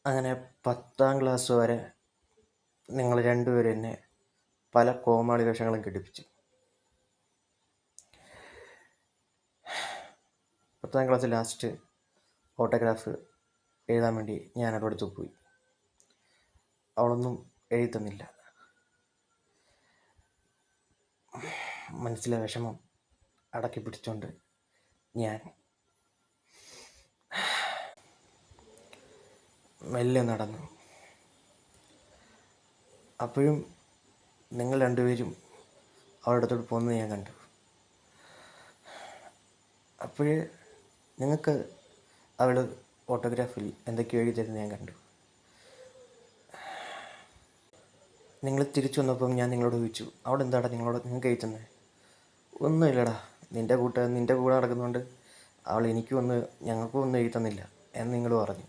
അങ്ങനെ 10ാം ക്ലാസ് വരെ നിങ്ങൾ രണ്ടുപേരും എന്നെ പല കോമാളി വേഷങ്ങളും കെട്ടിപ്പിച്ചു. 10ാം ക്ലാസ് ലാസ്റ്റ് ഓട്ടോഗ്രാഫ് എഴുതാൻ വേണ്ടി ഞാൻ അവളുടെ അടുത്ത് പോയി. അവളൊന്നും എഴുതി തന്നില്ല. മനസ്സിലെ വിഷമം അടക്കി പിടിച്ചുകൊണ്ട് ഞാൻ മെല്ലെ നടന്നു. അപ്പോഴും നിങ്ങൾ രണ്ടുപേരും അവളുടെ അടുത്തോട്ട് പോകുന്നത് ഞാൻ കണ്ടു. അപ്പോൾ നിങ്ങൾക്ക് അവൾ ഓട്ടോഗ്രാഫിൽ എന്തൊക്കെയോ എഴുതി തരുന്നത് ഞാൻ കണ്ടു. നിങ്ങൾ തിരിച്ചു വന്നപ്പം ഞാൻ നിങ്ങളോട് ചോദിച്ചു, അവിടെ എന്താടാ നിങ്ങൾക്ക് എഴുതി തന്നെ? ഒന്നുമില്ലടാ, നിൻ്റെ കൂടെ നടക്കുന്നതുകൊണ്ട് അവൾ എനിക്കും ഞങ്ങൾക്കും ഒന്നും എഴുതി തന്നില്ല എന്ന് നിങ്ങൾ പറഞ്ഞു.